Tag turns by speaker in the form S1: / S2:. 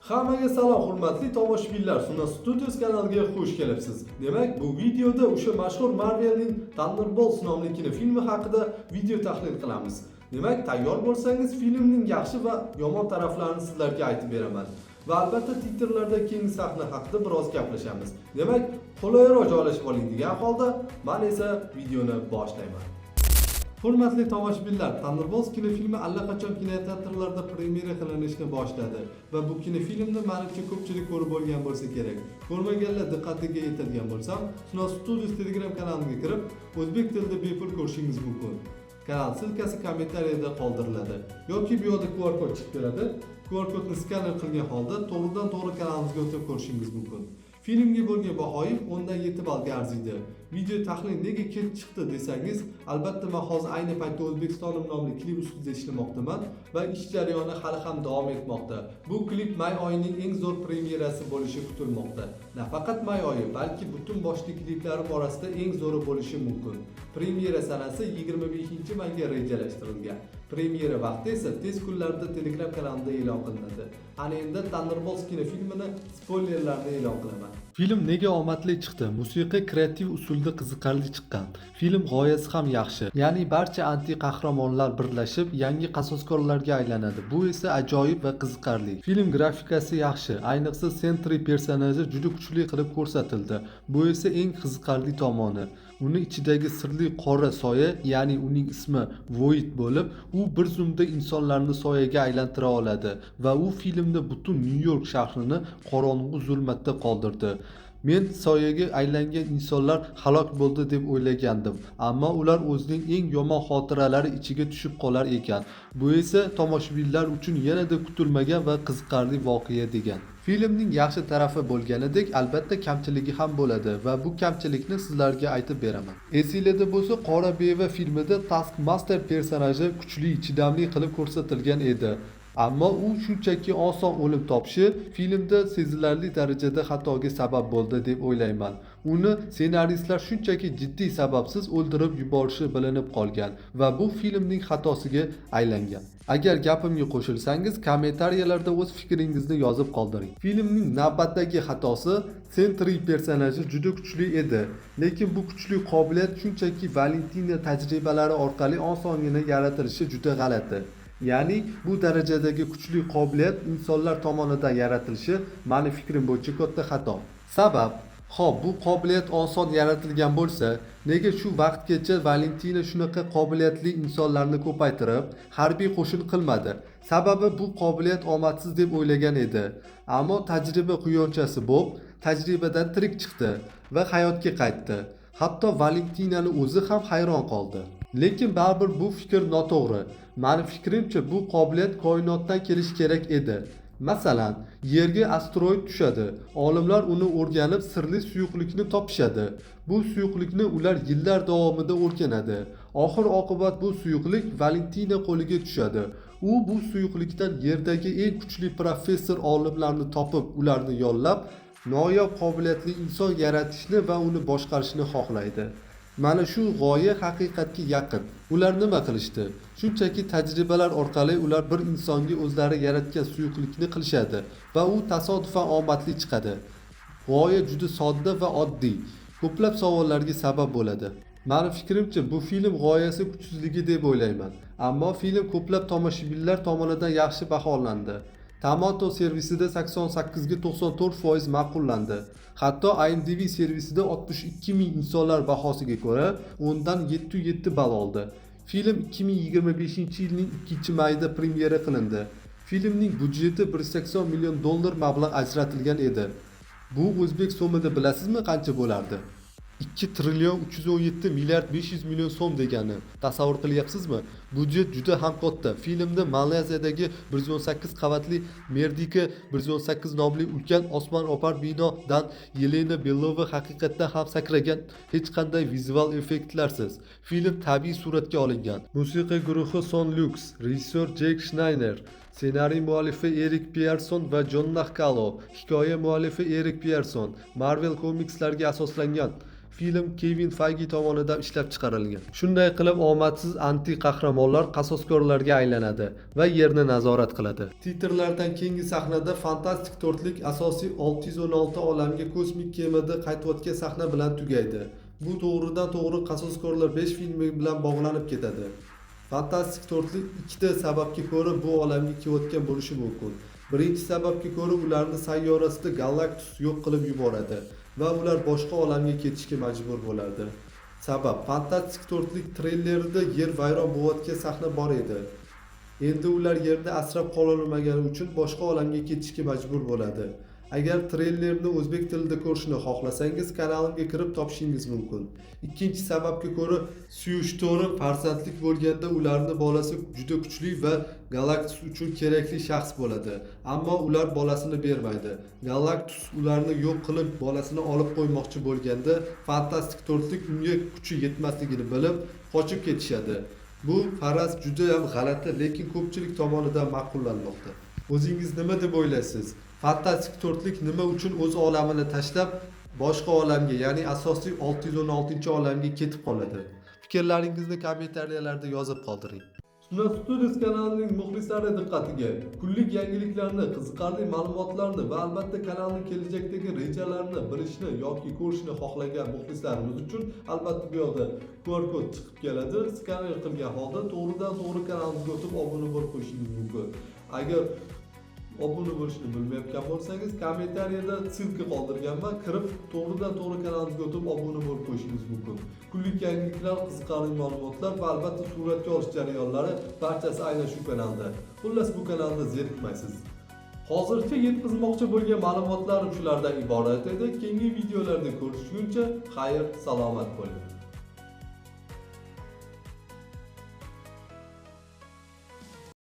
S1: Hammaga salom hurmatli tomoshabinlar, Suna Studios kanaliga xush kelibsiz. Demak, bu videoda o'sha mashhur Marvelning Thunderbolts nomli kinofilmi haqida video tahlil qilamiz. Demak, tayyor bo'lsangiz filmning yaxshi va yomon taraflarini sizlarga aytib beraman. Va albatta titrlarda keyingi sahna haqida biroz gaplashamiz. Demak, qulayroq joylashib oling degan holda, men esa videoni boshlayman. Hurmatli tomoshabinlar, Thunderbolts kinofilmi allaqachon kinoteatrlarda premyera qilinishni boshladi va bu kinofilmni menimcha ko'pchilik ko'rib bo'lgan bo'lsa kerak. Ko'rmaganlar diqqatiga yetadigan bo'lsam, Suna Studios Telegram kanaliga kirib, o'zbek tilida bepul ko'rishingiz mumkin. Kanal silkasi kommentariyada qoldiriladi yoki bu yerda QR kod chiqib keladi. QR kodni skaner qilgan holda to'g'ridan-to'g'ri kanalimizga o'tib ko'rishingiz mumkin. Filmga bo'lgan bahoyim 10 dan 7 ballga arziydi. Video tahlil nega kech chiqdi desangiz, albatta men hozir ayni paytda O'zbekistonim nomli klip ustida ishlamoqdaman va ish jarayoni hali ham davom etmoqda. Bu klip may oyining eng zo'r premyerasi bo'lishi kutilmoqda. Nafaqat may oyi, balki butun boshli kliplarim orasida eng zo'ri bo'lishi mumkin. Premyera sanasi 25-mayga rejalashtirilgan. Premyera vaqti esa tez kunlarda Telegram kanalida e'lon qilinadi. Ana endi Thunderbolts kinofilmini spoilerlarini e'lon qilaman. Film nega omadli chiqdi? Musiqa kreativ usulda qiziqarli chiqqan. Film g'oyasi ham yaxshi. Ya'ni barcha anti-qahramonlar birlashib yangi qasoskorlarga aylanadi. Bu esa ajoyib va qiziqarli. Film grafikasi yaxshi. Ayniqsa Sentry personaji juda kuchli qilib ko'rsatildi. Bu esa eng qiziqarli tomoni. Uni ichidagi sirli qora soya, ya'ni uning ismi Void bo'lib, u bir zumda insonlarni soyaga aylantira oladi va u filmda butun Nyu-York shahrini qorong'u zulmatda qoldirdi. Men soyaga aylangan insonlar halok bo'ldi deb o'ylagandim, ammo ular o'zining eng yomon xotiralari ichiga tushib qolar ekan. Bu esa tomoshabinlar uchun yanada kutilmagan va qiziqarli voqea degan. Filmning yaxshi tarafi bo'lganidek, albatta kamchiligi ham bo'ladi va bu kamchilikni sizlarga aytib beraman. Esingizda bo'lsa, Qora beva filmida Taskmaster personaji kuchli, chidamli qilib ko'rsatilgan edi. Ammo u shunchaki oson o'lim topishi filmda sezilarli darajada xatoga sabab bo'ldi deb o'ylayman. Uni ssenaristlar shunchaki jiddiy sababsiz o'ldirib yuborishi bilinib qolgan va bu filmning xatosiga aylangan. Agar gapimga qo'shilsangiz, kommentariyalarda o'z fikringizni yozib qoldiring. Filmning navbatdagi xatosi Sentry personaji juda kuchli edi, lekin bu kuchli qobiliyat shunchaki Valentina tajribalari orqali osongina yaratilishi juda g'alati. Ya'ni bu darajadagi kuchli qobiliyat insonlar tomonidan yaratilishi meni fikrim bo'yicha katta xato. Sabab, xo'p, bu qobiliyat oson yaratilgan bo'lsa, nega shu vaqtgacha Valentina shunaqa qobiliyatli insonlarni ko'paytirib, harbiy qo'shin qilmadi? Sababi bu qobiliyat omadsiz deb o'ylagan edi. Ammo tajriba quyonchasi bo'lib, tajribadan tirik chiqdi va hayotga qaytdi. Hatto Valentinani o'zi ham hayron qoldi. Lekin baribir bu fikr noto'g'ri. Meni fikrimcha bu qobiliyat koinotdan kelishi kerak edi. Masalan, Yerga asteroid tushadi. Olimlar uni o'rganib sirli suyuqlikni topishadi. Bu suyuqlikni ular yillar davomida o'rganadi. Oxir-oqibat bu suyuqlik Valentina qo'liga tushadi. U bu suyuqlikdan Yerdagi eng kuchli professor olimlarni topib, ularni yollab, noyob qobiliyatli inson yaratishni va uni boshqarishni xohlaydi. Mana shu g'oya haqiqatga yaqin. Ular nima qilishdi? Shunchaki tajribalar orqali ular bir insonga o'zlari yaratgan suyuqlikni qilishadi va u tasodifan omadli chiqadi. G'oya juda sodda va oddiy. Ko'plab savollarga sabab bo'ladi. Meni fikrimcha bu film g'oyasi kuchsizligi deb o'ylayman. Ammo film ko'plab tomoshabinlar tomonidan yaxshi baholandi. Tomato servisida 88 ga 94% ma'qullandi. Hatto IMDb servisida 62,000 insonlar bahosiga ko'ra 10 dan 7,7 ball oldi. Film 2025-yilning 2-mayida premyera qilindi. Filmning budjeti $180 million mablag' ajratilgan edi. Bu o'zbek so'mida bilasizmi qancha bo'lardi? 2 trillion 317 milliard 500 million so'm degani. Tasavvur qilyapsizmi? Budjet juda ham katta. Filmda Malayziyadagi 118 qavatli Merdika 118 nomli ulkan osmono'par binodan Yelena Belova haqiqatdan ham sakragan, hech qanday vizual effektlarsiz. Film tabiiy suratga olingan. Musiqa guruhi Sonlux, rejissor Jake Schneider, ssenariy muallifi Erik Pearson va Jon Nahkalo, hikoya muallifi Erik Pearson. Marvel komikslarga asoslangan. Film Kevin Feige tomonidan ishlab chiqarilgan. Shunday qilib omadsiz anti-qahramonlar qasoskorlarga aylanadi va yerni nazorat qiladi. Titrlardan keyingi sahnada Fantastik to'rtlik asosiy 616 olamga kosmik kemada qaytayotgan sahna bilan tugaydi. Bu to'g'ridan to'g'ri qasoskorlar 5 filmi bilan bog'lanib ketadi. Fantastik to'rtlik ikkita sababga ko'ra bu olamga kelayotgan bo'lishi mumkin. Birinchi sababga ko'ra ularni sayyorasida Galactus yo'q qilib yuboradi va ular boshqa olamga ketishga majbur bo'ladi. Sabab Fantastik to'rtlik treylerida yer vayron bo'layotgan sahna bor edi. Endi ular yerda asrab qololmagani uchun boshqa olamga ketishga majbur bo'ladi. Agar treylerni o'zbek tilida ko'rishni xohlasangiz, kanalimga kirib topishingiz mumkin. Ikkinchi sababga ko'ra, Suyushto'ri farzandlik bo'lganda ularning bolasi juda kuchli va Galactus uchun kerakli shaxs bo'ladi. Ammo ular bolasini bermaydi. Galactus ularni yo'q qilib, bolasini olib qo'ymoqchi bo'lganda, Fantastik to'rtlik unga kuchi yetmasligini bilib, qochib ketishadi. Bu faraz juda ham g'alati, lekin ko'pchilik tomonidan ma'qullanmoqda. O'zingiz nima deb o'ylaysiz? Fantastik to'rtlik nima uchun o'z olamini tashlab boshqa olamga, ya'ni asosiy 616 olamga ketib qoladi? Fikrlaringizni kommentariyalarda yozib qoldiring. Sunat Studios kanalining muxlislari diqqatiga, kunlik yangiliklarni, qiziqarli ma'lumotlarni va albatta kanalning kelajakdagi rejalarini bilishni yoki ko'rishni xohlagan muxlislarimiz uchun albatta bu yoqda QR kod chiqib keladi. Skaner qilgan holda to'g'ridan to'g'ri kanalimizga o'tib obuna bo'lib qo'yishingiz mumkin. Agar obuna bo'lishni bilmayotgan bo'lsangiz, kommentariyada silka qoldirganman, kirib to'g'ridan to'g'ri kanalimizga o'tib obuna bo'lib qo'yishingiz mumkin. Kunlik yangiliklar, qiziqarli ma'lumotlar va albatta suratga olish jarayonlari barchasi aynan shu kanalda. Xullas bu kanalda zerikmaysiz. Hozircha yetkazmoqchi bo'lgan ma'lumotlarim shulardan iborat edi. Keyingi videolarda ko'rishguncha xayr, salomat bo'ling.